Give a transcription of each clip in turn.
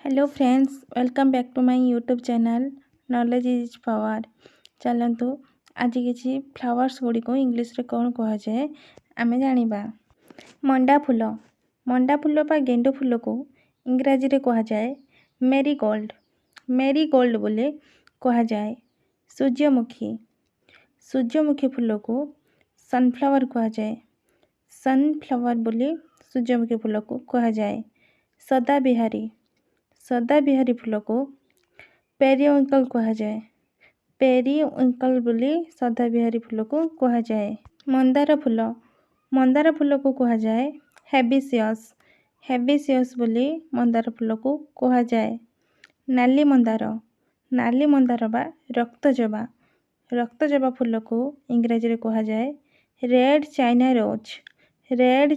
Hello friends, welcome back to my YouTube channel knowledge is power. चलतु आज किसी flowers Gudi को इंग्लिश रे कौन कह जाए आमे जानिबा। मंडा फूल बा गेंडू फूल को इंग्राजी रे कह जाए मेरीगोल्ड बोले कह जाए। सूर्यमुखी फूल को सनफ्लावर कह जाए। सनफ्लावर बोले सूर्यमुखी फूल को कह जाए। सदाबिहारी फूल को पेरिविंकल कह जाए। पेरिविंकल बोली सदाबिहारी फूल को कह जाए। मंदार फूल को कह जाए हेबिसियस बोली मंदार फूल को कह जाए। नाली मंदार बा रक्तजबा फूल को इंग्राजी रे कह जाए रेड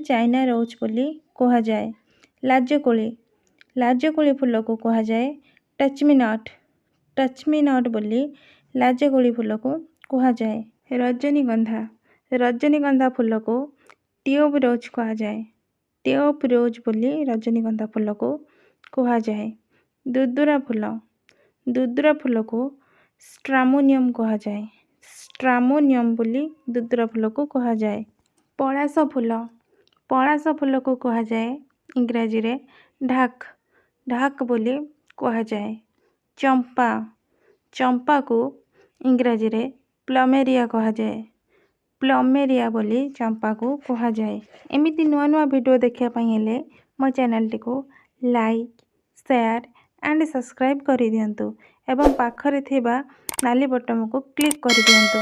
चाइना रोज बोली कह जाए। लाजकोली फूल को कह जाए टचमी नट बोली लाजकोली फूल को कह जाए। रजनीगंधा फूल को ट्यूब रोज कह जाए। ट्यूब रोज बोली रजनीगंधा फूल को कह जाए। दुदुरा फूल को स्ट्रामोनियम कह जाए। स्ट्रामोनियम बोली दुदुरा फूल को कह जाए। पलाश फूल को कह जाए इंग्राजी रे ढाक बोली कह जाए। चंपा को इंग्राजी रे प्लमेरिया कह जाए। प्लमेरिया बोली चंपा को कह जाए। एमिति नुआ वीडियो देखिया पई हेले मो चैनल टी को लाइक शेयर एंड सब्सक्राइब कर दियंतु एवं पाखरे थिबा नाली बटन को क्लिक कर दियंतु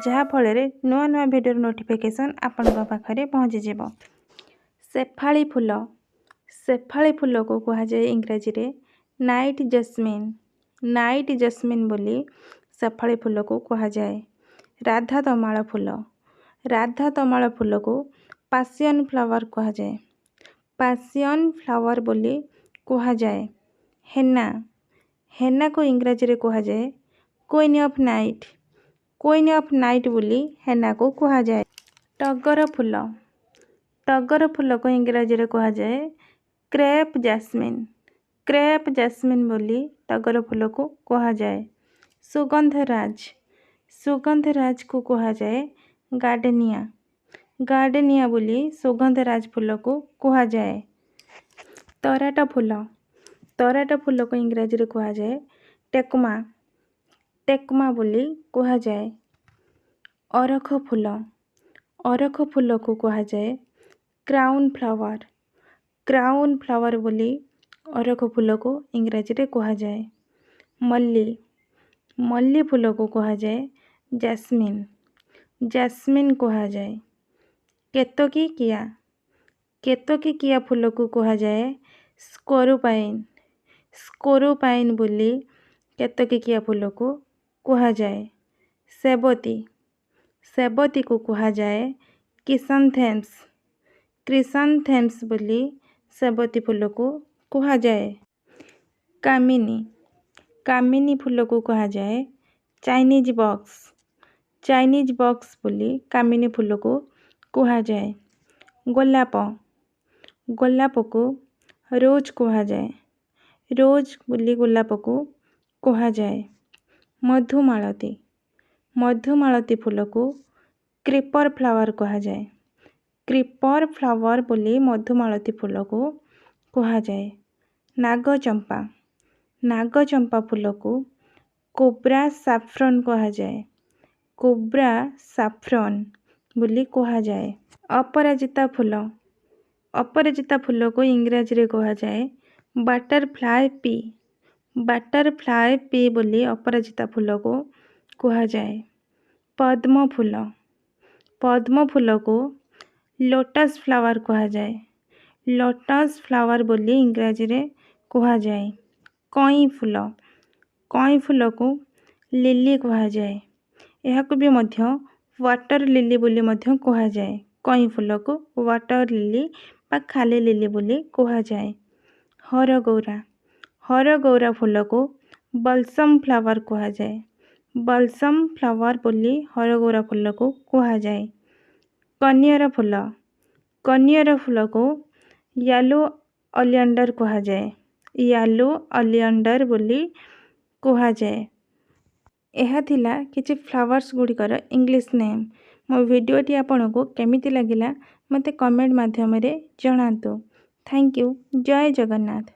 जहा फଳରେ नुआ वीडियो नोटिफिकेशन आपन पाखरे पहुंची जिवो। शेफाली फूल को कह जाए इंग्राजी रे नाइट जस्मिन बोली शेफाली फूल को कह जाए। राधा तमाल फूल को पैशन फ्लावर कह जाए। पैशन फ्लावर बोली कह जाए। हेना को इंग्राजी रे कह जाए क्वीन ऑफ नाइट बोली हेना को कह जाए। टगर फूल को इंग्राजी रे कह जाए क्रेप जैस्मिन बोली टगर फूल को कह जाए। सुगंधराज को कह जाए गार्डेनिया बोली सुगंधराज फूल को कह जाए। तराट फूल को इंग्राजी रे कह जाए टेकमा बोली कह जाए। अरख फूल को कह जाए क्राउन फ्लावर बोली अरख फूल को इंग्राजी रे कह जाए। मल्ली फूल को कह जाए जैस्मिन कह जाए। केतकी किया फूल को कह जाए स्कोरुपाइन बोली केतकी किया फूल को कह जाए। सेबती को कह जाए क्रिसैंथेमम्स बोली सेबती फूल को कह जाए। कामिनी फूल को कह जाए चाइनीज बॉक्स बोली कामिनी फूल को कह जाए। गोलाप को रोज कह जाए। रोज बोली गोलाप को कह जाए। मधुमालती फूल को क्रीपर फ्लावर कह जाए। क्रीपर फ्लावर बोली मधुमालती फूल को कह जाए। नागचंपा फूल को कोब्रा सैफरन कह जाए। कोब्रा सैफरन बोली कह जाए। अपराजिता फूल को इंग्राजी रे कह जाए बटरफ्लाई पी बोली अपराजिता फूल को कह जाए। पद्म फूल को लोटस फ्लावर कह जाए। लोटस फ्लावर बोली इंग्राजी रे कह जाए। कई फूल को लिली कह जाए। यह को भी मध्य वाटर लिली बोली मध्य कह जाए। कई फूल को वाटर लिली बा खाली लिली बोली कह जाए। हरगौरा फूल को बल्सम फ्लावर कह जाए। बल्सम फ्लावर बोली हरगौरा फूल को कह जाए। कनियर फूल को येलो ओलियंडर कह जाए। ୟାଲୋ ଅଲିଅଣ୍ଡର ବୋଲି କୁହାଯାଏ। ଏହା ଥିଲା କିଛି ଫ୍ଲାୱାର୍ସ ଗୁଡ଼ିକର ଇଂଲିଶ ନେମ୍। ମୋ ଭିଡ଼ିଓଟି ଆପଣଙ୍କୁ କେମିତି ଲାଗିଲା ମୋତେ କମେଣ୍ଟ ମାଧ୍ୟମରେ ଜଣାନ୍ତୁ। Thank you. ଜୟ ଜଗନ୍ନାଥ।